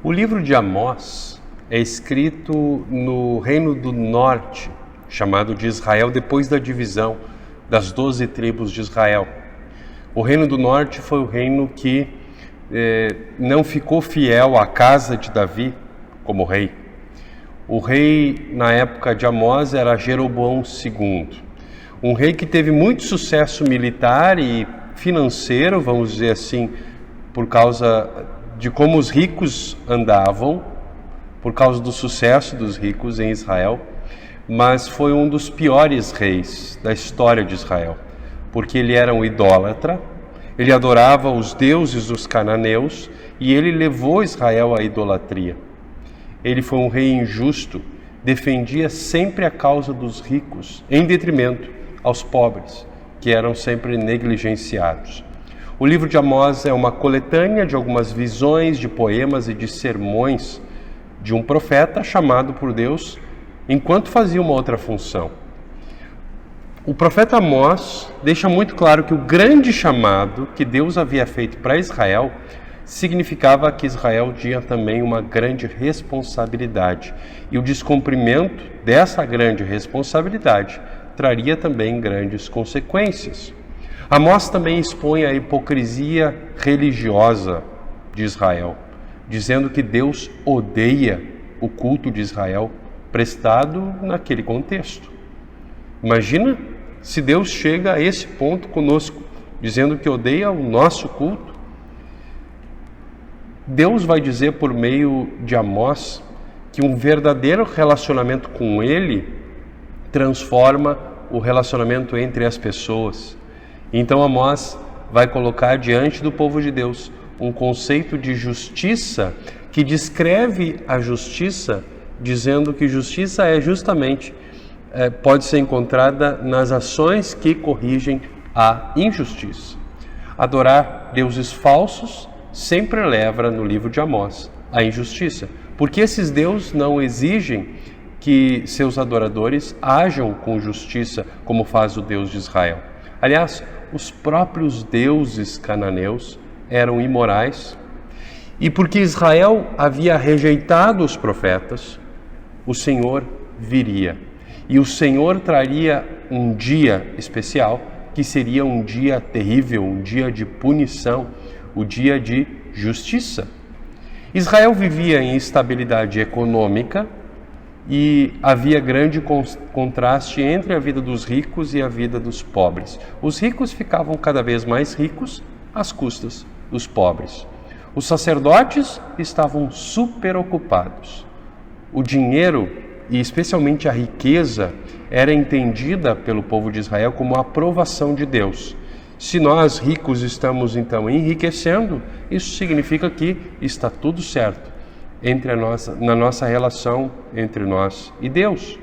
O livro de Amós é escrito no Reino do Norte, chamado de Israel, depois da divisão das 12 tribos de Israel. O Reino do Norte foi o reino que não ficou fiel à casa de Davi como rei. O rei, na época de Amós, era Jeroboão II, um rei que teve muito sucesso militar e financeiro, vamos dizer assim, por causa de como os ricos andavam, por causa do sucesso dos ricos em Israel, mas foi um dos piores reis da história de Israel, porque ele era um idólatra, ele adorava os deuses dos cananeus e ele levou Israel à idolatria. Ele foi um rei injusto, defendia sempre a causa dos ricos, em detrimento aos pobres, que eram sempre negligenciados. O livro de Amós é uma coletânea de algumas visões, de poemas e de sermões de um profeta chamado por Deus enquanto fazia uma outra função. O profeta Amós deixa muito claro que o grande chamado que Deus havia feito para Israel significava que Israel tinha também uma grande responsabilidade. E o descumprimento dessa grande responsabilidade traria também grandes consequências. Amós também expõe a hipocrisia religiosa de Israel, dizendo que Deus odeia o culto de Israel prestado naquele contexto. Imagina se Deus chega a esse ponto conosco, dizendo que odeia o nosso culto. Deus vai dizer por meio de Amós que um verdadeiro relacionamento com Ele transforma o relacionamento entre as pessoas. Então Amós vai colocar diante do povo de Deus um conceito de justiça que descreve a justiça, dizendo que justiça é justamente, pode ser encontrada nas ações que corrigem a injustiça. Adorar deuses falsos sempre leva, no livro de Amós, à injustiça, porque esses deuses não exigem que seus adoradores ajam com justiça, como faz o Deus de Israel. Aliás, os próprios deuses cananeus eram imorais, e porque Israel havia rejeitado os profetas, o Senhor viria. E o Senhor traria um dia especial, que seria um dia terrível, um dia de punição, o dia de justiça. Israel vivia em instabilidade econômica e havia grande contraste entre a vida dos ricos e a vida dos pobres. Os ricos ficavam cada vez mais ricos às custas dos pobres. Os sacerdotes estavam super ocupados. O dinheiro, e especialmente a riqueza, era entendida pelo povo de Israel como a aprovação de Deus. Se nós ricos estamos então enriquecendo, isso significa que está tudo certo na nossa relação entre nós e Deus.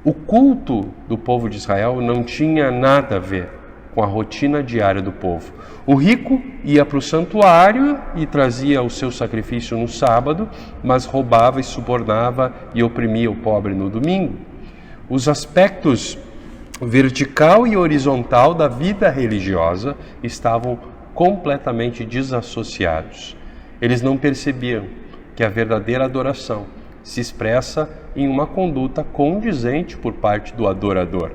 O culto do povo de Israel não tinha nada a ver com a rotina diária do povo. O rico ia para o santuário e trazia o seu sacrifício no sábado, mas roubava e subornava e oprimia o pobre no domingo. Os aspectos vertical e horizontal da vida religiosa estavam completamente desassociados. Eles não percebiam que a verdadeira adoração se expressa em uma conduta condizente por parte do adorador.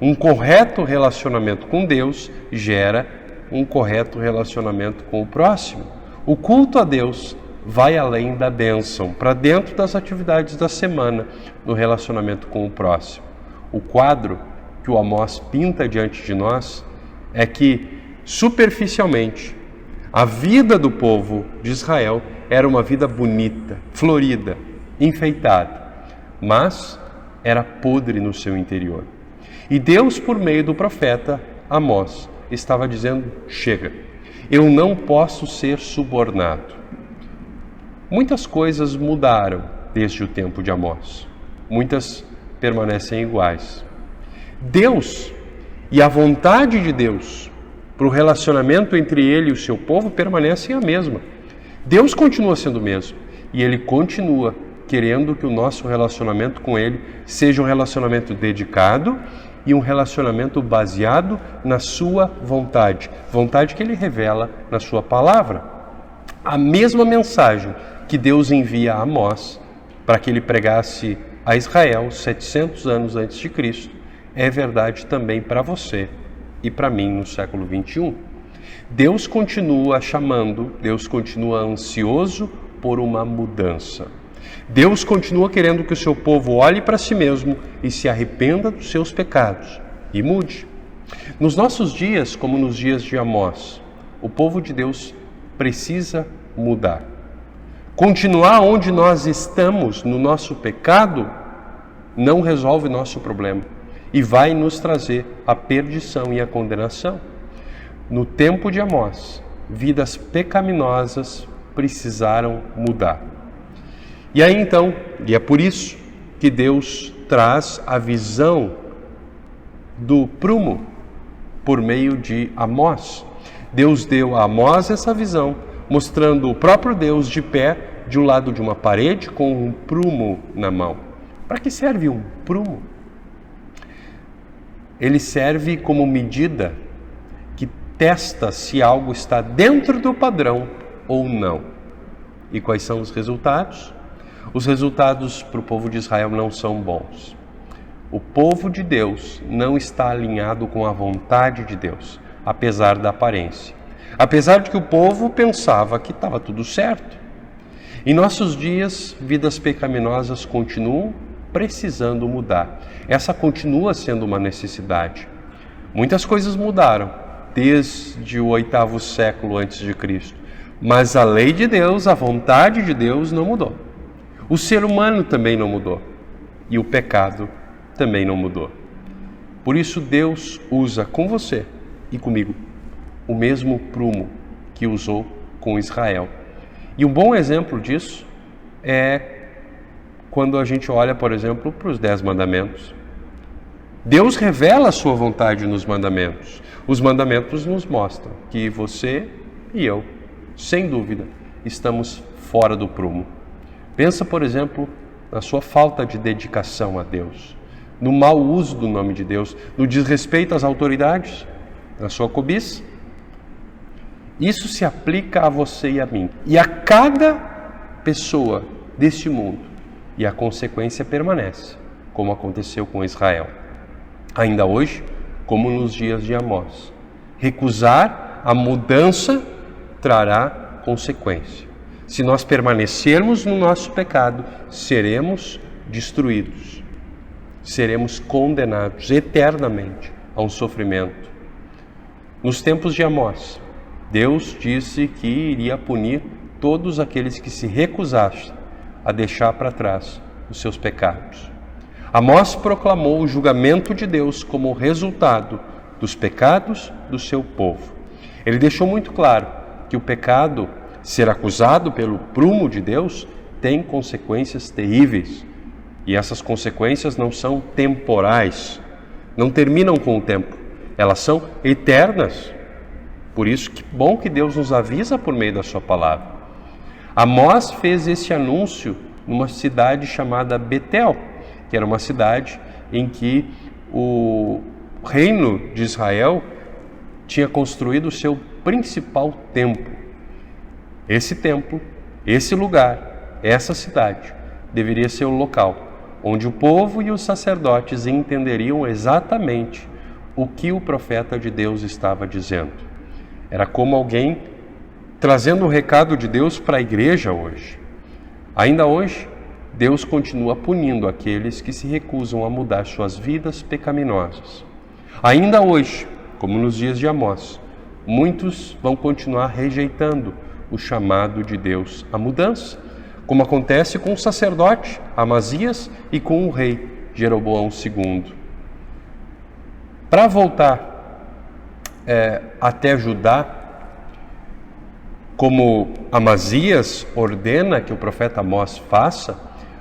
Um correto relacionamento com Deus gera um correto relacionamento com o próximo. O culto a Deus vai além da bênção, para dentro das atividades da semana, no relacionamento com o próximo. O quadro que o Amós pinta diante de nós é que, superficialmente, a vida do povo de Israel era uma vida bonita, florida, enfeitada, mas era podre no seu interior. E Deus, por meio do profeta Amós, estava dizendo: chega, eu não posso ser subornado. Muitas coisas mudaram desde o tempo de Amós, muitas permanecem iguais. Deus e a vontade de Deus para o relacionamento entre Ele e o seu povo permanecem a mesma. Deus continua sendo o mesmo e Ele continua querendo que o nosso relacionamento com Ele seja um relacionamento dedicado e um relacionamento baseado na sua vontade, vontade que Ele revela na sua palavra. A mesma mensagem que Deus envia a Amós para que ele pregasse a Israel 700 anos antes de Cristo, é verdade também para você e para mim no século 21. Deus continua chamando, Deus continua ansioso por uma mudança. Deus continua querendo que o seu povo olhe para si mesmo e se arrependa dos seus pecados e mude. Nos nossos dias, como nos dias de Amós, o povo de Deus precisa mudar. Continuar onde nós estamos, no nosso pecado, não resolve nosso problema e vai nos trazer a perdição e a condenação. No tempo de Amós, vidas pecaminosas precisaram mudar. E aí então, e é por isso que Deus traz a visão do prumo por meio de Amós. Deus deu a Amós essa visão, mostrando o próprio Deus de pé de um lado de uma parede com um prumo na mão. Para que serve um prumo? Ele serve como medida que testa se algo está dentro do padrão ou não. E quais são os resultados? Os resultados para o povo de Israel não são bons. O povo de Deus não está alinhado com a vontade de Deus, apesar da aparência. Apesar de que o povo pensava que estava tudo certo. Em nossos dias, vidas pecaminosas continuam precisando mudar. Essa continua sendo uma necessidade. Muitas coisas mudaram desde o 8º século antes de Cristo, mas a lei de Deus, a vontade de Deus não mudou. O ser humano também não mudou e o pecado também não mudou. Por isso Deus usa com você e comigo o mesmo prumo que usou com Israel. E um bom exemplo disso é quando a gente olha, por exemplo, para os 10 mandamentos. Deus revela a sua vontade nos mandamentos. Os mandamentos nos mostram que você e eu, sem dúvida, estamos fora do prumo. Pensa, por exemplo, na sua falta de dedicação a Deus, no mau uso do nome de Deus, no desrespeito às autoridades, na sua cobiça. Isso se aplica a você e a mim, e a cada pessoa deste mundo, e a consequência permanece, como aconteceu com Israel. Ainda hoje, como nos dias de Amós, recusar a mudança trará consequência. Se nós permanecermos no nosso pecado, seremos destruídos, seremos condenados eternamente a um sofrimento. Nos tempos de Amós, Deus disse que iria punir todos aqueles que se recusassem a deixar para trás os seus pecados. Amós proclamou o julgamento de Deus como resultado dos pecados do seu povo. Ele deixou muito claro que o pecado, ser acusado pelo prumo de Deus, tem consequências terríveis. E essas consequências não são temporais, não terminam com o tempo, elas são eternas. Por isso, que bom que Deus nos avisa por meio da sua palavra. Amós fez esse anúncio numa cidade chamada Betel, que era uma cidade em que o reino de Israel tinha construído o seu principal templo. Esse templo, esse lugar, essa cidade, deveria ser o local onde o povo e os sacerdotes entenderiam exatamente o que o profeta de Deus estava dizendo. Era como alguém trazendo o recado de Deus para a igreja hoje. Ainda hoje, Deus continua punindo aqueles que se recusam a mudar suas vidas pecaminosas. Ainda hoje, como nos dias de Amós, muitos vão continuar rejeitando o chamado de Deus à mudança, como acontece com o sacerdote Amazias e com o rei Jeroboão II. Para voltar até Judá, como Amazias ordena que o profeta Amós faça,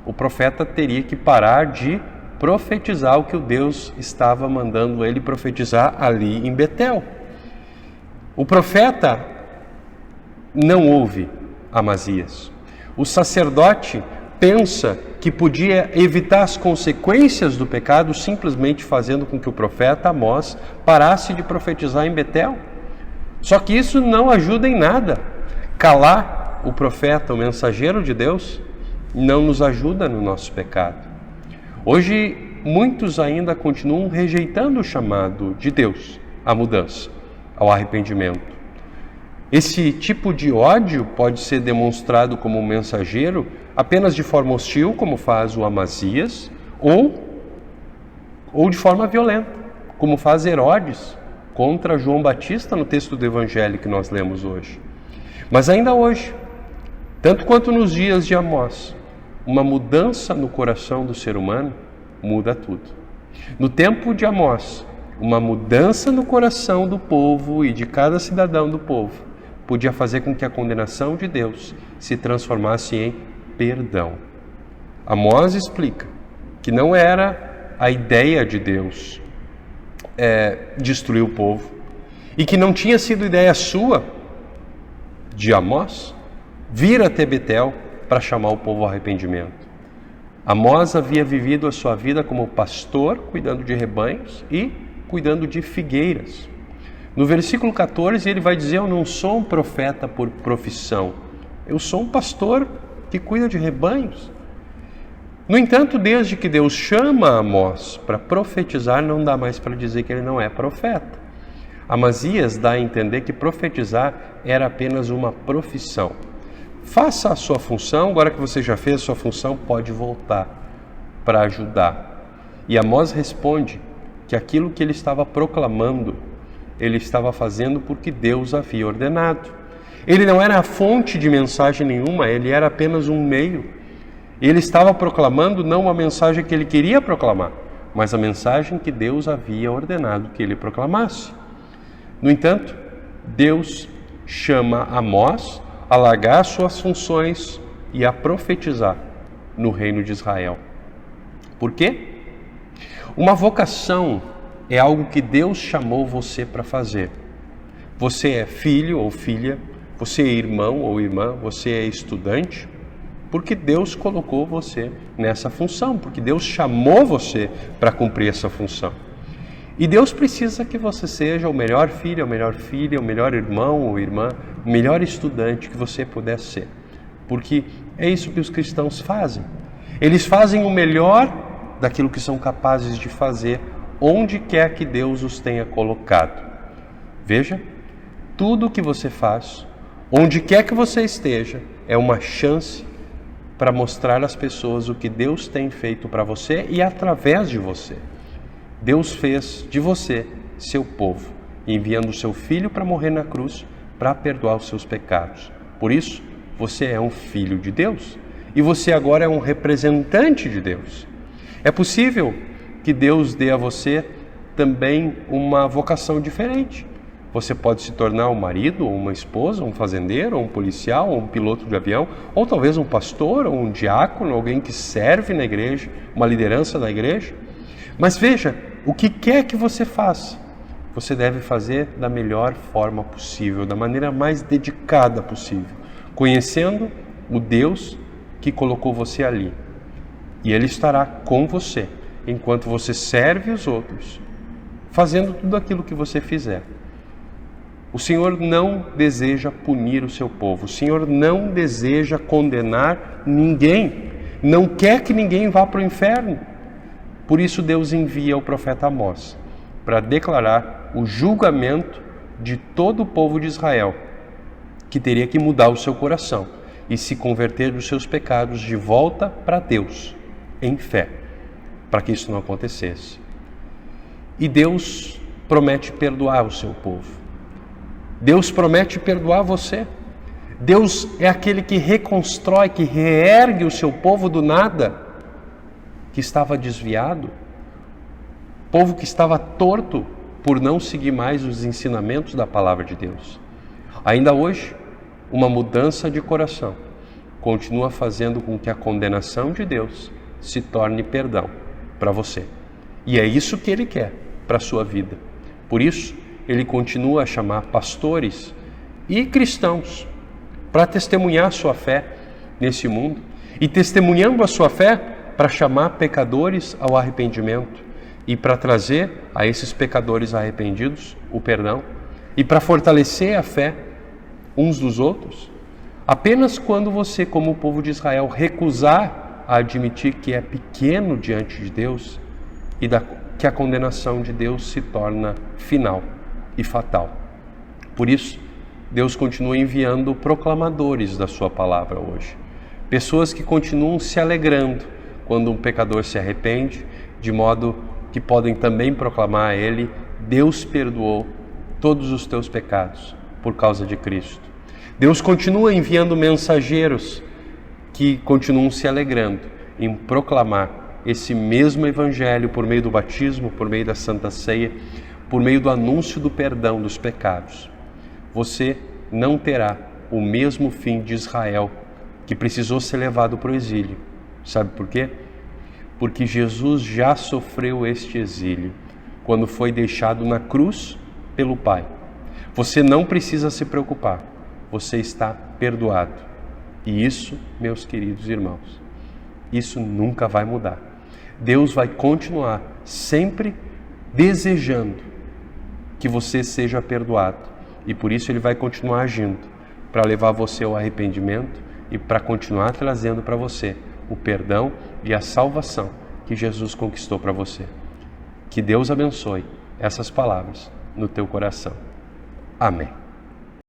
o profeta teria que parar de profetizar o que o Deus estava mandando ele profetizar ali em Betel. O profeta não ouve Amazias. O sacerdote pensa que podia evitar as consequências do pecado simplesmente fazendo com que o profeta Amós parasse de profetizar em Betel. Só que isso não ajuda em nada. Calar o profeta, o mensageiro de Deus, não nos ajuda no nosso pecado. Hoje, muitos ainda continuam rejeitando o chamado de Deus à mudança, ao arrependimento. Esse tipo de ódio pode ser demonstrado como um mensageiro apenas de forma hostil, como faz o Amazias, ou de forma violenta, como faz Herodes contra João Batista no texto do Evangelho que nós lemos hoje. Mas ainda hoje, tanto quanto nos dias de Amós, uma mudança no coração do ser humano muda tudo. No tempo de Amós, uma mudança no coração do povo e de cada cidadão do povo podia fazer com que a condenação de Deus se transformasse em perdão. Amós explica que não era a ideia de Deus destruir o povo, e que não tinha sido ideia sua, de Amós, vir até Betel para chamar o povo ao arrependimento. Amós havia vivido a sua vida como pastor, cuidando de rebanhos e cuidando de figueiras. No versículo 14 ele vai dizer: eu não sou um profeta por profissão, eu sou um pastor que cuida de rebanhos. No entanto, desde que Deus chama Amós para profetizar, não dá mais para dizer que ele não é profeta. Amazias dá a entender que profetizar era apenas uma profissão. Faça a sua função, agora que você já fez a sua função, pode voltar para ajudar. E Amós responde que aquilo que ele estava proclamando, ele estava fazendo porque Deus havia ordenado. Ele não era a fonte de mensagem nenhuma, ele era apenas um meio. Ele estava proclamando não uma mensagem que ele queria proclamar, mas a mensagem que Deus havia ordenado que ele proclamasse. No entanto, Deus chama Amós a largar suas funções e a profetizar no reino de Israel. Por quê? Uma vocação é algo que Deus chamou você para fazer. Você é filho ou filha, você é irmão ou irmã, você é estudante, porque Deus colocou você nessa função, porque Deus chamou você para cumprir essa função. E Deus precisa que você seja o melhor filho, a melhor filha, o melhor irmão ou irmã, o melhor estudante que você puder ser. Porque é isso que os cristãos fazem. Eles fazem o melhor daquilo que são capazes de fazer, onde quer que Deus os tenha colocado. Veja, tudo o que você faz, onde quer que você esteja, é uma chance para mostrar às pessoas o que Deus tem feito para você e através de você. Deus fez de você seu povo, enviando o seu Filho para morrer na cruz, para perdoar os seus pecados. Por isso, você é um filho de Deus e você agora é um representante de Deus. É possível que Deus dê a você também uma vocação diferente. Você pode se tornar um marido, ou uma esposa, um fazendeiro, ou um policial, ou um piloto de avião, ou talvez um pastor, ou um diácono, alguém que serve na igreja, uma liderança na igreja. Mas veja, o que quer que você faça, você deve fazer da melhor forma possível, da maneira mais dedicada possível, conhecendo o Deus que colocou você ali. E Ele estará com você, enquanto você serve os outros, fazendo tudo aquilo que você fizer. O Senhor não deseja punir o seu povo, o Senhor não deseja condenar ninguém, não quer que ninguém vá para o inferno. Por isso Deus envia o profeta Amós para declarar o julgamento de todo o povo de Israel, que teria que mudar o seu coração e se converter dos seus pecados de volta para Deus, em fé, para que isso não acontecesse. E Deus promete perdoar o seu povo. Deus promete perdoar você. Deus é aquele que reconstrói, que reergue o seu povo do nada, que estava desviado, povo que estava torto por não seguir mais os ensinamentos da palavra de Deus. Ainda hoje, uma mudança de coração continua fazendo com que a condenação de Deus se torne perdão para você. E é isso que Ele quer para a sua vida. Por isso, Ele continua a chamar pastores e cristãos para testemunhar sua fé nesse mundo e testemunhando a sua fé para chamar pecadores ao arrependimento e para trazer a esses pecadores arrependidos o perdão e para fortalecer a fé uns dos outros. Apenas quando você, como o povo de Israel, recusar a admitir que é pequeno diante de Deus que a condenação de Deus se torna final e fatal. Por isso, Deus continua enviando proclamadores da sua palavra hoje. Pessoas que continuam se alegrando quando um pecador se arrepende, de modo que podem também proclamar a ele: Deus perdoou todos os teus pecados por causa de Cristo. Deus continua enviando mensageiros que continuam se alegrando em proclamar esse mesmo evangelho por meio do batismo, por meio da Santa Ceia, por meio do anúncio do perdão dos pecados. Você não terá o mesmo fim de Israel, que precisou ser levado para o exílio. Sabe por quê? Porque Jesus já sofreu este exílio quando foi deixado na cruz pelo Pai. Você não precisa se preocupar, você está perdoado. E isso, meus queridos irmãos, isso nunca vai mudar. Deus vai continuar sempre desejando que você seja perdoado. E por isso Ele vai continuar agindo, para levar você ao arrependimento e para continuar trazendo para você o perdão e a salvação que Jesus conquistou para você. Que Deus abençoe essas palavras no teu coração. Amém.